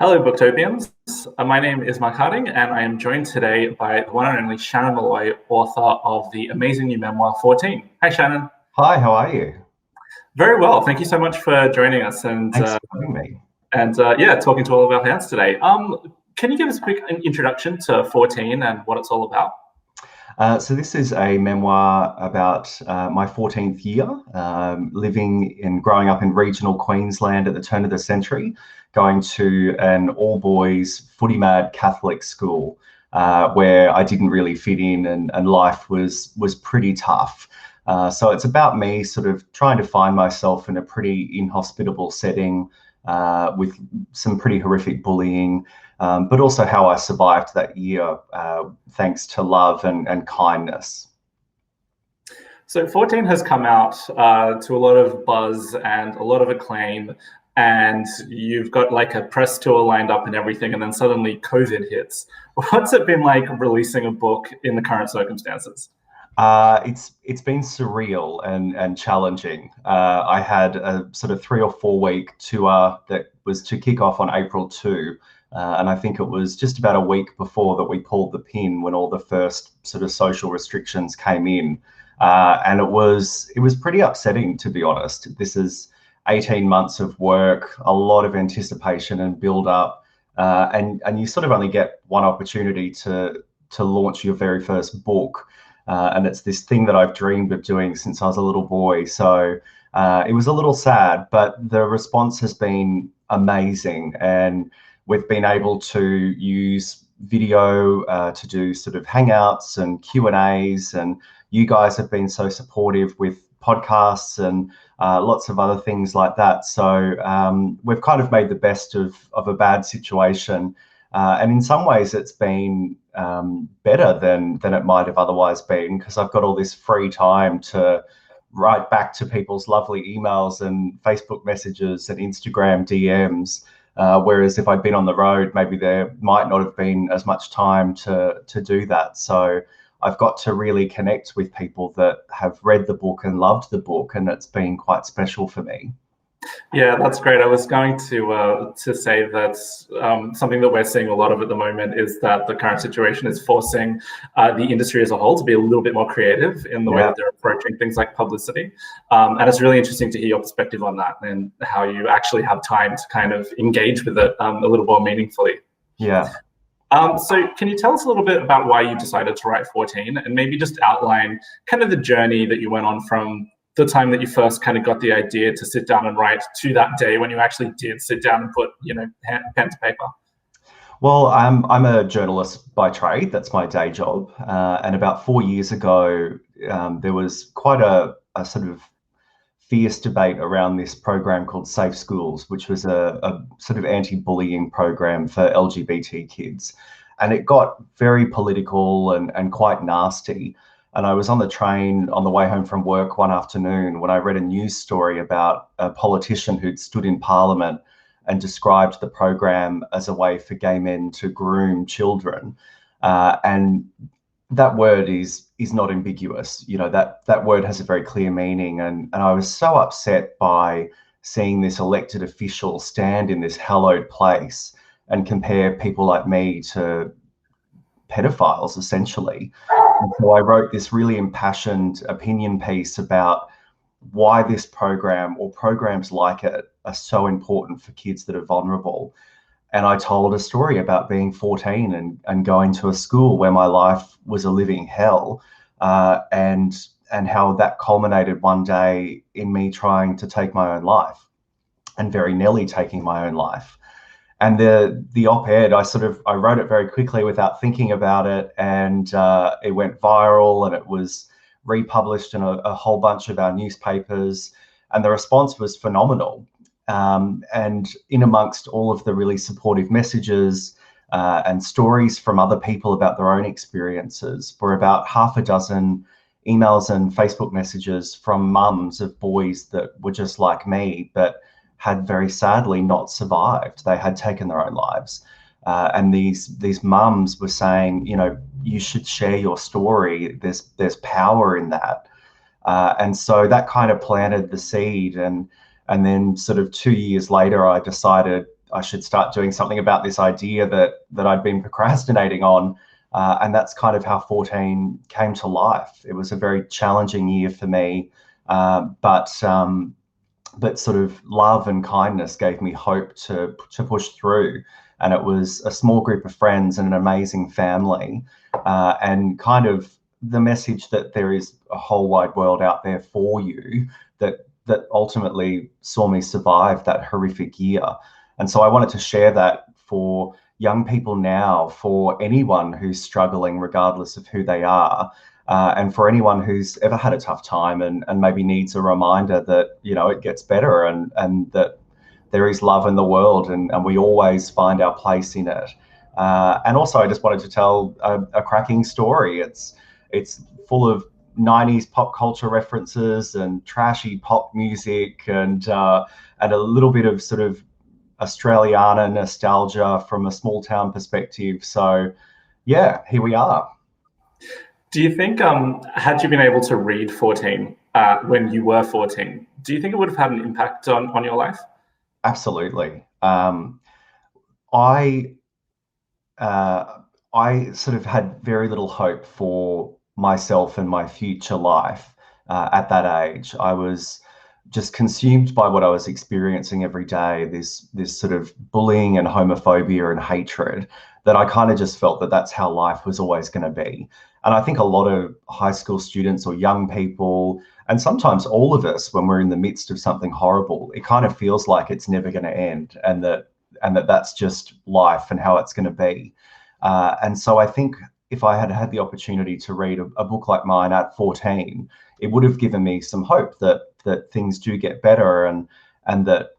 Hello, Booktopians. My name is Mark Harding, and I am joined today by the one and only Shannon Molloy, author of the amazing new memoir, 14. Hi, Shannon. Hi, how are you? Very well. Thank you so much for joining us Thanks for having me. talking to all of our fans today. Can you give us a quick introduction to 14 and what it's all about? So this is a memoir about my 14th year, living and growing up in regional Queensland at the turn of the century, going to an all-boys footy-mad Catholic school where I didn't really fit in and life was pretty tough. So it's about me sort of trying to find myself in a pretty inhospitable setting with some pretty horrific bullying. But also how I survived that year thanks to love and kindness. So 14 has come out to a lot of buzz and a lot of acclaim, and you've got like a press tour lined up and everything, and then suddenly COVID hits. What's it been like releasing a book in the current circumstances? It's been surreal and challenging. I had a sort of 3 or 4 week tour that was to kick off on April 2. And I think it was just about a week before that we pulled the pin when all the first sort of social restrictions came in. And it was pretty upsetting, to be honest. This is 18 months of work, a lot of anticipation and build up. And you sort of only get one opportunity to launch your very first book. And it's this thing that I've dreamed of doing since I was a little boy. So it was a little sad, but the response has been amazing. And we've been able to use video to do sort of hangouts and Q&As, and you guys have been so supportive with podcasts and lots of other things like that. So we've kind of made the best of a bad situation. And in some ways it's been better than it might have otherwise been, because I've got all this free time to write back to people's lovely emails and Facebook messages and Instagram DMs. Whereas if I'd been on the road, maybe there might not have been as much time to do that. So I've got to really connect with people that have read the book and loved the book, and it's been quite special for me. Yeah, that's great. I was going to say that something that we're seeing a lot of at the moment is that the current situation is forcing the industry as a whole to be a little bit more creative in the way that they're approaching things like publicity. And it's really interesting to hear your perspective on that and how you actually have time to kind of engage with it a little more meaningfully. Yeah. So can you tell us a little bit about why you decided to write 14, and maybe just outline kind of the journey that you went on from the time that you first kind of got the idea to sit down and write to that day when you actually did sit down and put, pen to paper? Well, I'm a journalist by trade. That's my day job. And about 4 years ago, there was quite a sort of fierce debate around this program called Safe Schools, which was a sort of anti-bullying program for LGBT kids. And it got very political and quite nasty. And I was on the train on the way home from work one afternoon when I read a news story about a politician who'd stood in Parliament and described the program as a way for gay men to groom children. And that word is not ambiguous. That word has a very clear meaning. And I was so upset by seeing this elected official stand in this hallowed place and compare people like me to pedophiles, essentially. And so I wrote this really impassioned opinion piece about why this program or programs like it are so important for kids that are vulnerable. And I told a story about being 14 and going to a school where my life was a living hell, and how that culminated one day in me trying to take my own life, and very nearly taking my own life. And the op-ed, I wrote it very quickly without thinking about it, and it went viral, and it was republished in a whole bunch of our newspapers, and the response was phenomenal. And in amongst all of the really supportive messages and stories from other people about their own experiences were about half a dozen emails and Facebook messages from mums of boys that were just like me, but had very sadly not survived. They had taken their own lives. And these mums were saying, you should share your story. There's power in that. And so that kind of planted the seed. And then sort of 2 years later, I decided I should start doing something about this idea that I'd been procrastinating on. And that's kind of how 14 came to life. It was a very challenging year for me, but sort of love and kindness gave me hope to push through. And it was a small group of friends and an amazing family, and kind of the message that there is a whole wide world out there for you that ultimately saw me survive that horrific year. And so I wanted to share that for young people now, for anyone who's struggling, regardless of who they are, and for anyone who's ever had a tough time and maybe needs a reminder that, you know, it gets better and that there is love in the world and we always find our place in it. And also I just wanted to tell a cracking story. It's full of 90s pop culture references and trashy pop music and a little bit of sort of Australiana nostalgia from a small town perspective. So yeah, here we are. Do you think, had you been able to read 14 when you were 14, do you think it would have had an impact on your life? Absolutely. I sort of had very little hope for myself and my future life at that age. I was just consumed by what I was experiencing every day, this sort of bullying and homophobia and hatred, that I kind of just felt that that's how life was always going to be. And I think a lot of high school students or young people, and sometimes all of us, when we're in the midst of something horrible, it kind of feels like it's never going to end, and that's just life and how it's going to be. And so I think if I had had the opportunity to read a book like mine at 14, it would have given me some hope that things do get better and that,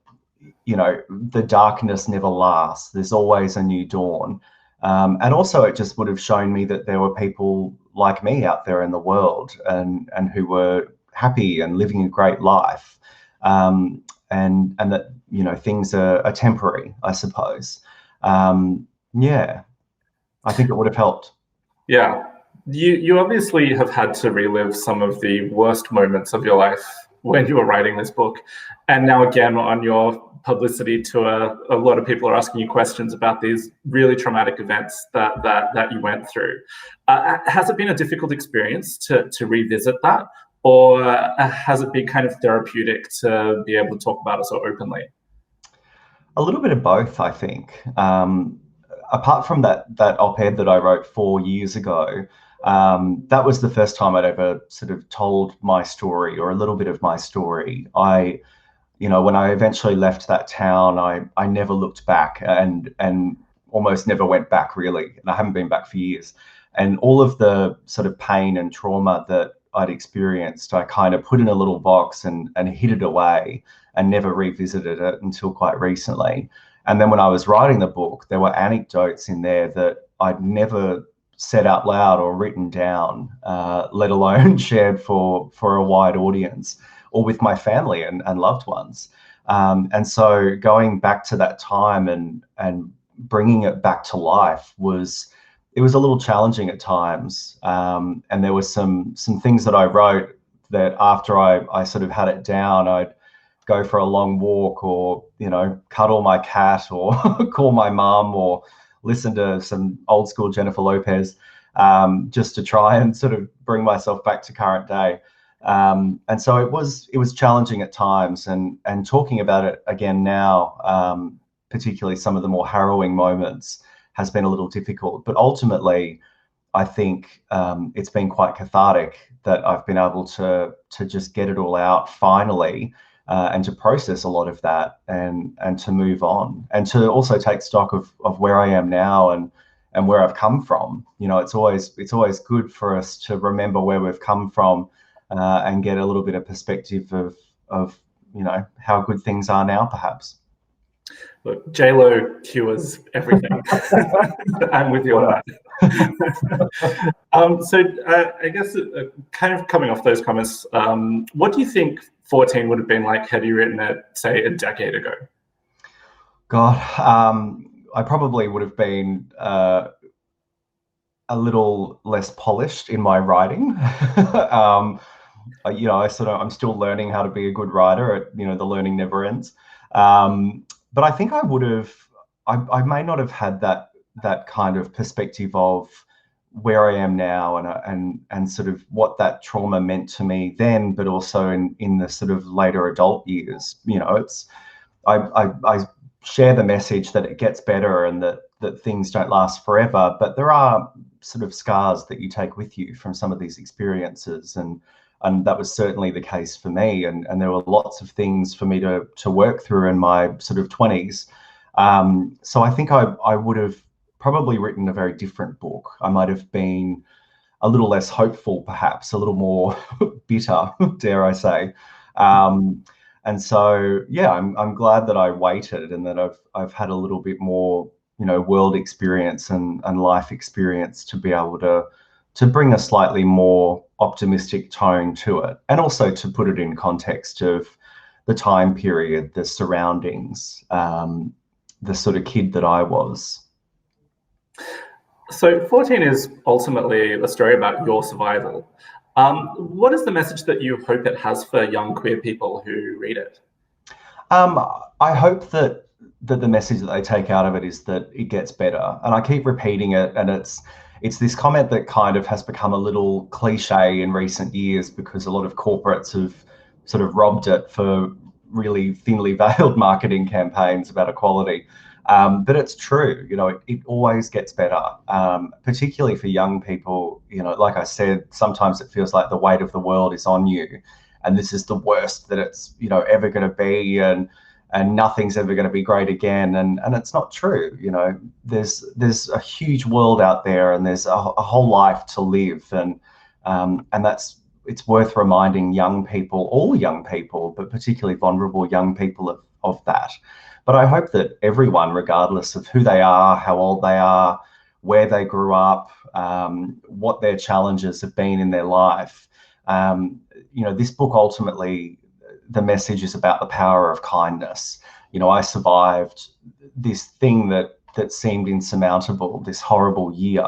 you know, the darkness never lasts. There's always a new dawn. And also it just would have shown me that there were people like me out there in the world and who were happy and living a great life. And that, you know, things are temporary, I suppose. Yeah, I think it would have helped. Yeah. You obviously have had to relive some of the worst moments of your life when you were writing this book. And now again, on your publicity tour, a lot of people are asking you questions about these really traumatic events that you went through. Has it been a difficult experience to revisit that? Or has it been kind of therapeutic to be able to talk about it so openly? A little bit of both, I think. Apart from that op-ed that I wrote 4 years ago, that was the first time I'd ever sort of told my story or a little bit of my story. You know, when I eventually left that town, I never looked back and almost never went back, really. And I haven't been back for years. And all of the sort of pain and trauma that I'd experienced, I kind of put in a little box and hid it away and never revisited it until quite recently. And then when I was writing the book, there were anecdotes in there that I'd never said out loud or written down, let alone shared for a wide audience or with my family and loved ones. And so going back to that time and bringing it back to life was a little challenging at times. And there were some things that I wrote that after I sort of had it down, I'd go for a long walk or, you know, cuddle my cat or call my mum or listen to some old school Jennifer Lopez, just to try and sort of bring myself back to current day. And so it was challenging at times, and talking about it again now, particularly some of the more harrowing moments, has been a little difficult. But ultimately, I think it's been quite cathartic that I've been able to just get it all out finally, and to process a lot of that and to move on and to also take stock of where I am now and where I've come from. You know, it's always good for us to remember where we've come from, and get a little bit of perspective of you know, how good things are now, perhaps. Look, J-Lo cures everything. I'm with you on that. So I guess kind of coming off those comments, what do you think 14 would have been like had you written it, say, a decade ago? God, I probably would have been a little less polished in my writing. You know, I'm still learning how to be a good writer. You know, the learning never ends. but I think I would have, I may not have had that kind of perspective of where I am now and sort of what that trauma meant to me then, but also in the sort of later adult years. It's I share the message that it gets better and that things don't last forever, but there are sort of scars that you take with you from some of these experiences, and that was certainly the case for me. And there were lots of things for me to work through in my sort of 20s. So I think I would have probably written a very different book. I might have been a little less hopeful, perhaps a little more bitter, dare I say. And so, yeah, I'm glad that I waited and that I've had a little bit more, world experience and life experience to be able to bring a slightly more optimistic tone to it, and also to put it in context of the time period, the surroundings, the sort of kid that I was. So 14 is ultimately a story about your survival. What is the message that you hope it has for young queer people who read it? I hope that the message that they take out of it is that it gets better. And I keep repeating it, and it's this comment that kind of has become a little cliche in recent years because a lot of corporates have sort of robbed it for really thinly veiled marketing campaigns about equality. But it's true, it always gets better, particularly for young people. Like I said, sometimes it feels like the weight of the world is on you, and this is the worst that it's, ever going to be, and nothing's ever going to be great again. And it's not true. There's a huge world out there, and there's a whole life to live. And it's worth reminding young people, all young people, but particularly vulnerable young people of that. But I hope that everyone, regardless of who they are, how old they are, where they grew up, what their challenges have been in their life, this book ultimately, the message is about the power of kindness. I survived this thing that seemed insurmountable, this horrible year,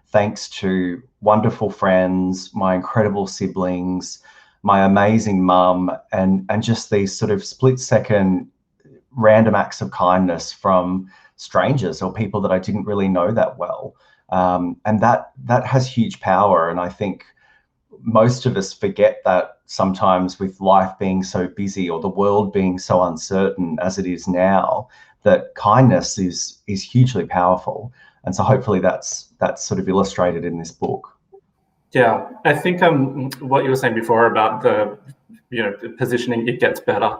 thanks to wonderful friends, my incredible siblings, my amazing mum, and just these sort of split-second random acts of kindness from strangers or people that I didn't really know that well. And that has huge power. And I think most of us forget that sometimes, with life being so busy or the world being so uncertain as it is now, that kindness is hugely powerful. And so hopefully that's sort of illustrated in this book. Yeah, I think what you were saying before about the positioning it gets better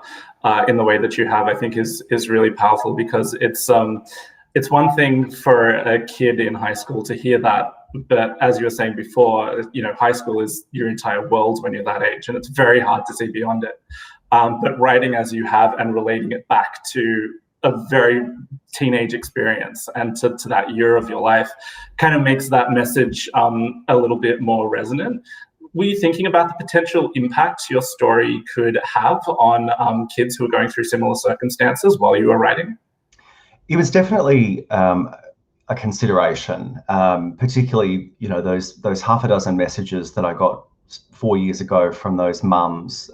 in the way that you have, I think is really powerful, because it's one thing for a kid in high school to hear that, but as you were saying before, high school is your entire world when you're that age, and it's very hard to see beyond it. But writing as you have and relating it back to a very teenage experience and to that year of your life kind of makes that message a little bit more resonant. Were you thinking about the potential impact your story could have on kids who are going through similar circumstances while you were writing? It was definitely a consideration, particularly, those half a dozen messages that I got 4 years ago from those mums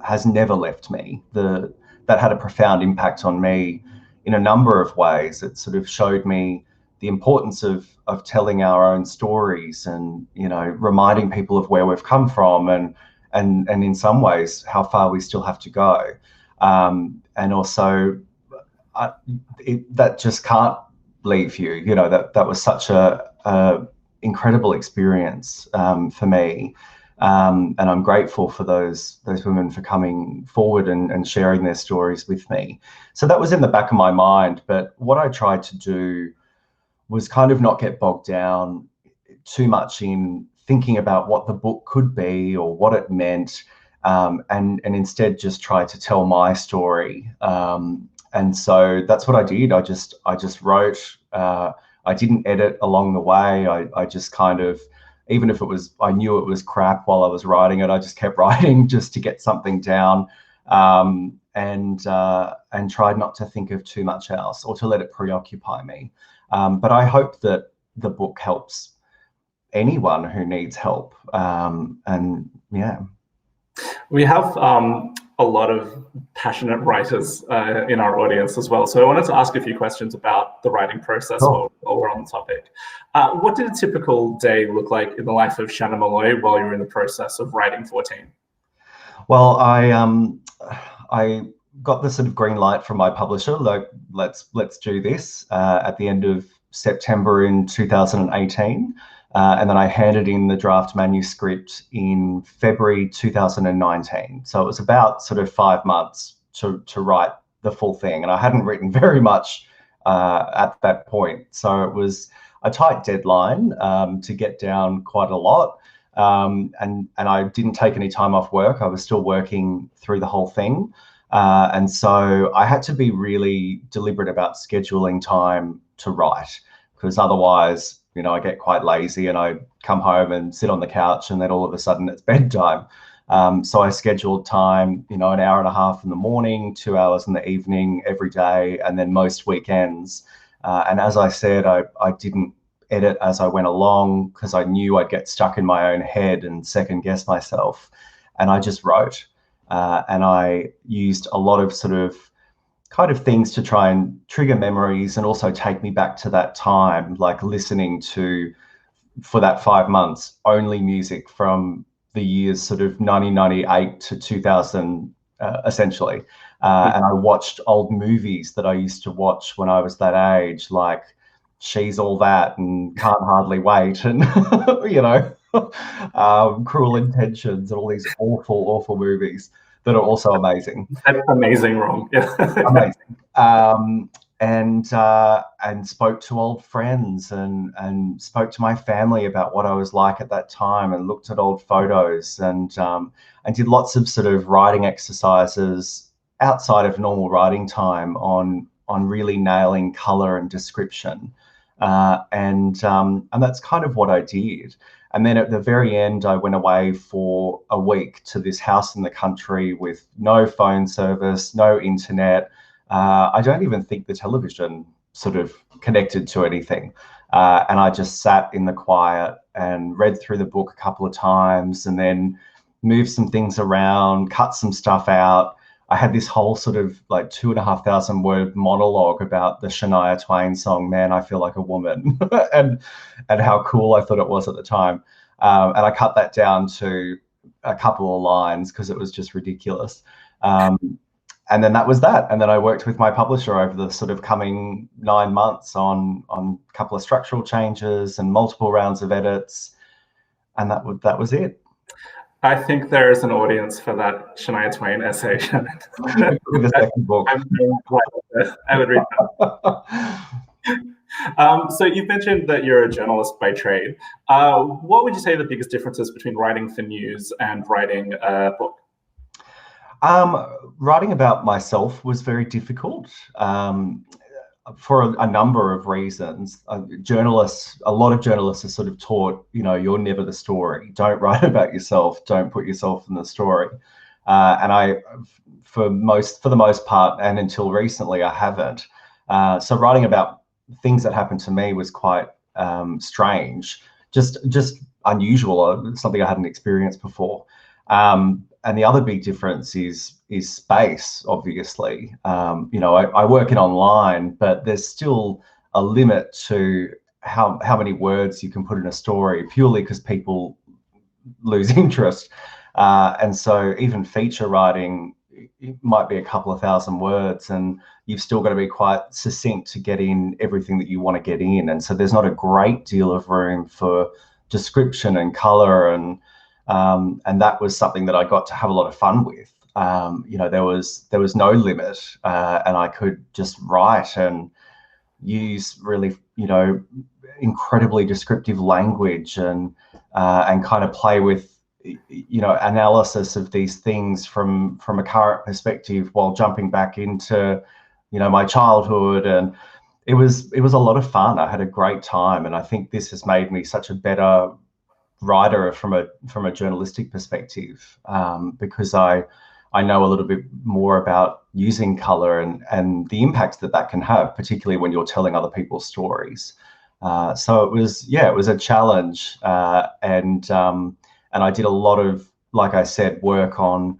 has never left me. That had a profound impact on me in a number of ways. It sort of showed me the importance of telling our own stories and, reminding people of where we've come from and in some ways how far we still have to go. And also that just can't leave you. That was such a incredible experience for me. And I'm grateful for those women for coming forward and sharing their stories with me. So that was in the back of my mind. But what I tried to do was kind of not get bogged down too much in thinking about what the book could be or what it meant, and instead just try to tell my story. And so that's what I did. I just wrote. I didn't edit along the way. I just kind of, even if I knew it was crap while I was writing it, I just kept writing just to get something down, and tried not to think of too much else or to let it preoccupy me. But I hope that the book helps anyone who needs help. And yeah. We have a lot of passionate writers in our audience as well. So I wanted to ask a few questions about the writing process while we're on the topic. What did a typical day look like in the life of Shannon Molloy while you were in the process of writing 14? Well, I got the sort of green light from my publisher, like let's do this at the end of September in 2018. And then I handed in the draft manuscript in February 2019. So it was about sort of 5 months to write the full thing. And I hadn't written very much at that point. So it was a tight deadline to get down quite a lot. And I didn't take any time off work. I was still working through the whole thing. And so I had to be really deliberate about scheduling time to write, because otherwise, I get quite lazy and I come home and sit on the couch and then all of a sudden it's bedtime. So I scheduled time, an hour and a half in the morning, 2 hours in the evening every day, and then most weekends. And as I said, I didn't edit as I went along because I knew I'd get stuck in my own head and second guess myself. And I just wrote. And I used a lot of sort of kind of things to try and trigger memories and also take me back to that time, like listening to, for that 5 months, only music from the years sort of 1998 to 2000, essentially. And I watched old movies that I used to watch when I was that age, like She's All That and Can't Hardly Wait and, Cruel Intentions and all these awful, awful movies that are also amazing. That's amazing, Ron. Yeah. Amazing. And spoke to old friends and spoke to my family about what I was like at that time and looked at old photos and did lots of sort of writing exercises outside of normal writing time on really nailing color and description. And that's kind of what I did. And then at the very end, I went away for a week to this house in the country with no phone service, no internet. I don't even think the television sort of connected to anything. And I just sat in the quiet and read through the book a couple of times and then moved some things around, cut some stuff out. I had this whole sort of like 2,500 word monologue about the Shania Twain song, Man, I Feel Like a Woman, and how cool I thought it was at the time. And I cut that down to a couple of lines because it was just ridiculous. And then that was that. And then I worked with my publisher over the sort of coming 9 months on a couple of structural changes and multiple rounds of edits. And that was it. I think there is an audience for that Shania Twain essay. The second book. I would read that. So you've mentioned that you're a journalist by trade. What would you say are the biggest differences between writing for news and writing a book? Writing about myself was very difficult. For a number of reasons. A lot of journalists are sort of taught, you're never the story. Don't write about yourself. Don't put yourself in the story. And I, for the most part, and until recently, I haven't. So writing about things that happened to me was quite strange, just unusual, something I hadn't experienced before. And the other big difference is space, obviously. I work in online, but there's still a limit to how many words you can put in a story, purely because people lose interest. And so even feature writing, it might be a couple of thousand words, and you've still got to be quite succinct to get in everything that you want to get in. And so there's not a great deal of room for description and color, and that was something that I got to have a lot of fun with. There was no limit, and I could just write and use really, incredibly descriptive language and kind of play with, analysis of these things from a current perspective while jumping back into, my childhood. And it was a lot of fun. I had a great time, and I think this has made me such a better writer from a journalistic perspective, because I know a little bit more about using color and the impacts that can have, particularly when you're telling other people's stories. So it was a challenge, and I did a lot of, like I said, work on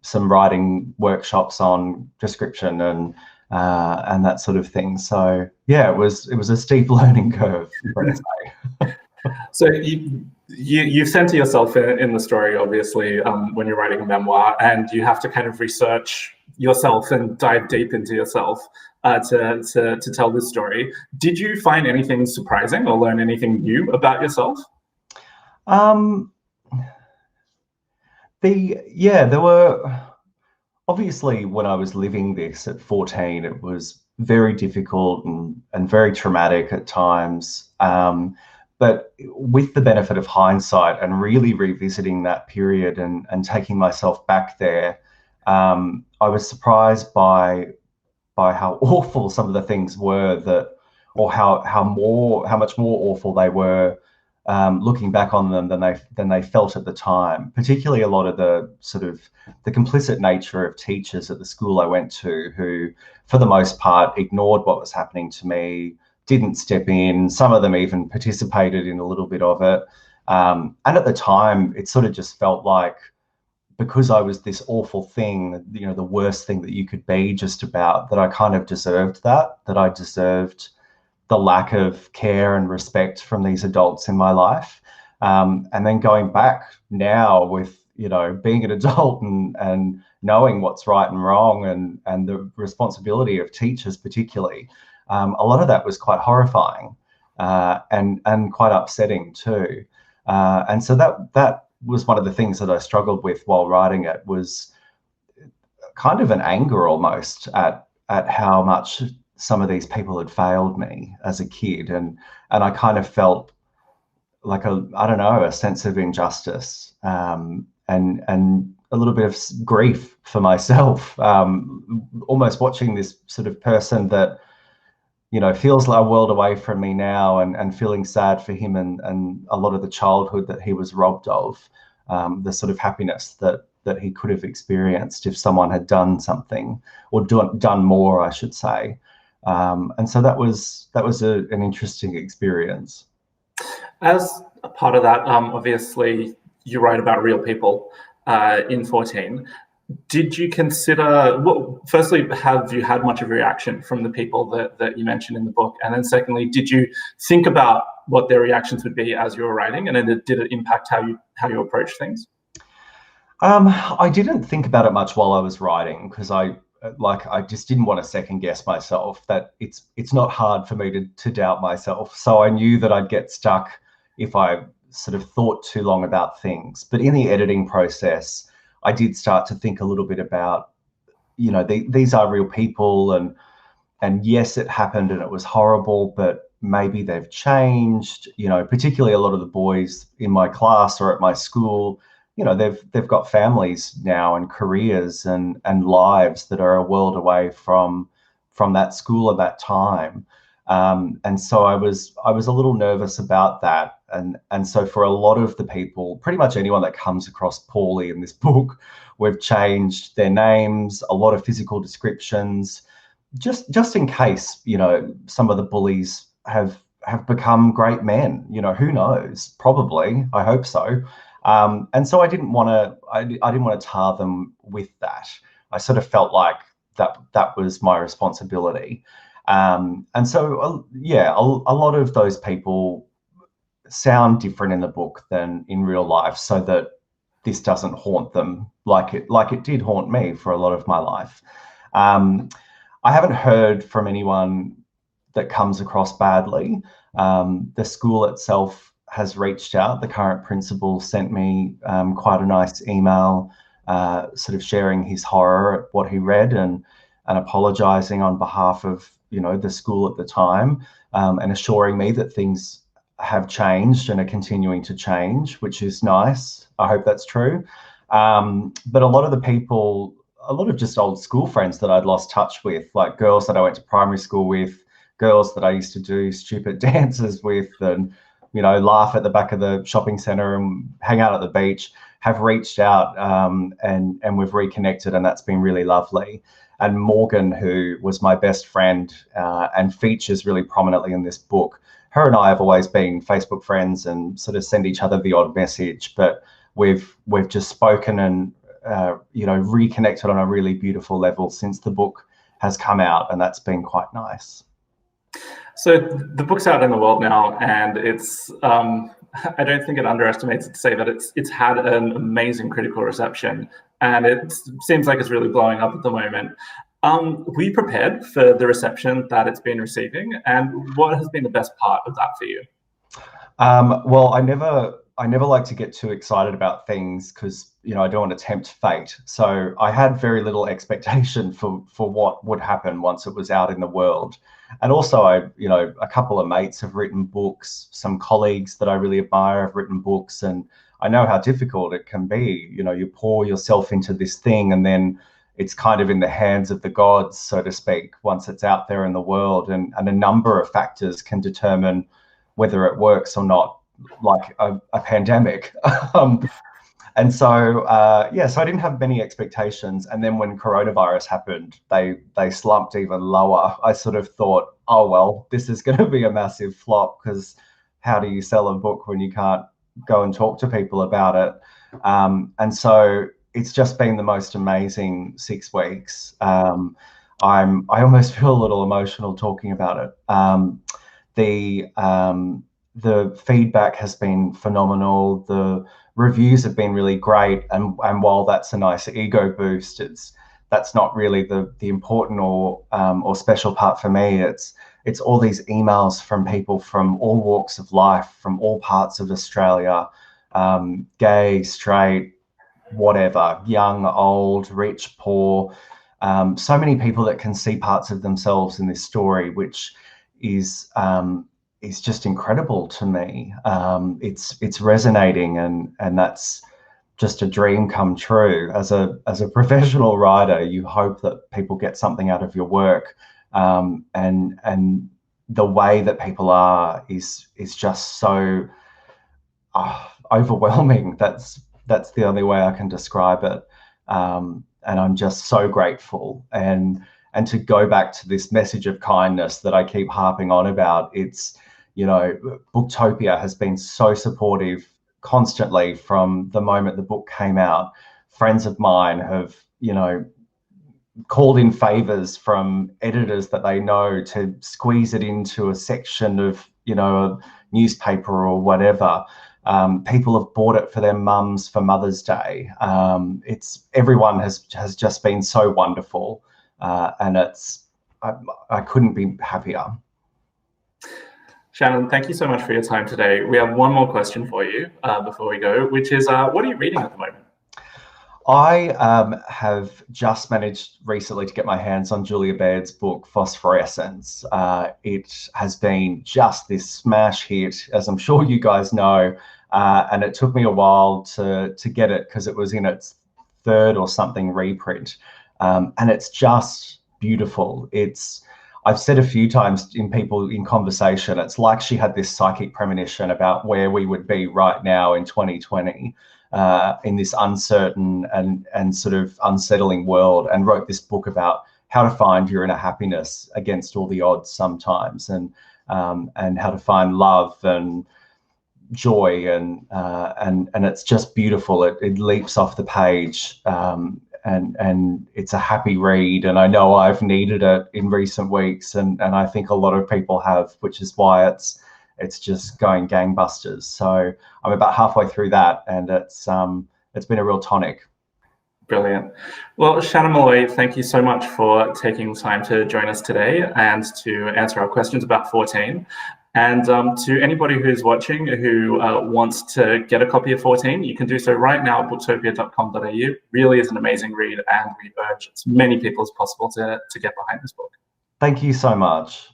some writing workshops on description and that sort of thing. So yeah, it was a steep learning curve, let's say. So you center yourself in the story, obviously, when you're writing a memoir, and you have to kind of research yourself and dive deep into yourself to tell this story. Did you find anything surprising or learn anything new about yourself? There were, obviously, when I was living this at 14, it was very difficult and very traumatic at times. But with the benefit of hindsight and really revisiting that period and taking myself back there, I was surprised by how awful some of the things were or how much more awful they were looking back on them than they felt at the time. Particularly a lot of the sort of the complicit nature of teachers at the school I went to, who, for the most part, ignored what was happening to me, didn't step in. Some of them even participated in a little bit of it. And at the time, it sort of just felt like, because I was this awful thing, the worst thing that you could be, just about, that I kind of deserved that I deserved the lack of care and respect from these adults in my life. And then going back now with, being an adult and knowing what's right and wrong and the responsibility of teachers particularly, a lot of that was quite horrifying and quite upsetting too. And so that was one of the things that I struggled with while writing it, was kind of an anger almost at how much some of these people had failed me as a kid, and I kind of felt like a sense of injustice and a little bit of grief for myself, almost watching this sort of person that feels like a world away from me now, and feeling sad for him and a lot of the childhood that he was robbed of, the sort of happiness that he could have experienced if someone had done something, or done more, I should say. And so that was an interesting experience. As a part of that, obviously, you write about real people in 14. Did you consider, well, firstly, have you had much of a reaction from the people that you mentioned in the book? And then secondly, did you think about what their reactions would be as you were writing? And then did it impact how you approach things? I didn't think about it much while I was writing, because I just didn't want to second guess myself. That it's not hard for me to doubt myself. So I knew that I'd get stuck if I sort of thought too long about things. But in the editing process, I did start to think a little bit about, these are real people, and yes, it happened and it was horrible, but maybe they've changed. Particularly a lot of the boys in my class or at my school, they've got families now and careers and lives that are a world away from that school at that time. And so I was a little nervous about that. And so for a lot of the people, pretty much anyone that comes across Paulie in this book, we've changed their names, a lot of physical descriptions, just in case, some of the bullies have become great men. Who knows? Probably. I hope so. And so I didn't want to tar them with that. I sort of felt like that was my responsibility. And so, a lot of those people sound different in the book than in real life, so that this doesn't haunt them like it did haunt me for a lot of my life. I haven't heard from anyone that comes across badly. The school itself has reached out. The current principal sent me quite a nice email, sort of sharing his horror at what he read and apologising on behalf of the school at the time, and assuring me that things have changed and are continuing to change, which is nice. I hope that's true. But a lot of the people, a lot of just old school friends that I'd lost touch with, like girls that I went to primary school with, girls that I used to do stupid dances with and, laugh at the back of the shopping centre and hang out at the beach, have reached out and we've reconnected, and that's been really lovely. And Morgan, who was my best friend and features really prominently in this book, her and I have always been Facebook friends and sort of send each other the odd message, but we've just spoken and reconnected on a really beautiful level since the book has come out, and that's been quite nice. So the book's out in the world now, and it's I don't think it underestimates it to say that it's had an amazing critical reception, and it seems like it's really blowing up at the moment. Were you prepared for the reception that it's been receiving, and what has been the best part of that for you? Well, I never like to get too excited about things because I don't want to tempt fate. So I had very little expectation for what would happen once it was out in the world. And also, a couple of mates have written books. Some colleagues that I really admire have written books, and I know how difficult it can be. You pour yourself into this thing, and then it's kind of in the hands of the gods, so to speak, once it's out there in the world. And a number of factors can determine whether it works or not, like a pandemic. And so, so I didn't have many expectations. And then when coronavirus happened, they slumped even lower. I sort of thought, oh, well, this is going to be a massive flop, because how do you sell a book when you can't go and talk to people about it? And so it's just been the most amazing 6 weeks. I almost feel a little emotional talking about it. The feedback has been phenomenal. The reviews have been really great, and while that's a nice ego boost, that's not really the important or special part for me. It's all these emails from people from all walks of life, from all parts of Australia, gay, straight, whatever, young, old, rich, poor. So many people that can see parts of themselves in this story, which is just incredible to me. It's resonating, and that's just a dream come true. As a professional writer, you hope that people get something out of your work, and the way that people are is just so overwhelming. That's the only way I can describe it. And I'm just so grateful. And to go back to this message of kindness that I keep harping on about, it's, Booktopia has been so supportive constantly from the moment the book came out. Friends of mine have, called in favors from editors that they know to squeeze it into a section of, a newspaper or whatever. People have bought it for their mums for Mother's Day. Everyone has just been so wonderful, and I couldn't be happier. Shannon, thank you so much for your time today. We have one more question for you before we go, which is, what are you reading at the moment? I have just managed recently to get my hands on Julia Baird's book, Phosphorescence. It has been just this smash hit, as I'm sure you guys know, and it took me a while to get it because it was in its 3rd or something reprint, and it's just beautiful. I've said a few times in conversation, it's like she had this psychic premonition about where we would be right now in 2020, in this uncertain and sort of unsettling world, and wrote this book about how to find your inner happiness against all the odds sometimes, and how to find love and joy, and it's just beautiful. It leaps off the page. And it's a happy read, and I know I've needed it in recent weeks, and I think a lot of people have, which is why it's just going gangbusters. So I'm about halfway through that, and it's been a real tonic. Brilliant. Well, Shannon Molloy, thank you so much for taking the time to join us today and to answer our questions about 14. And to anybody who's watching who wants to get a copy of 14, you can do so right now at booktopia.com.au. Really is an amazing read, and we urge as many people as possible to get behind this book. Thank you so much.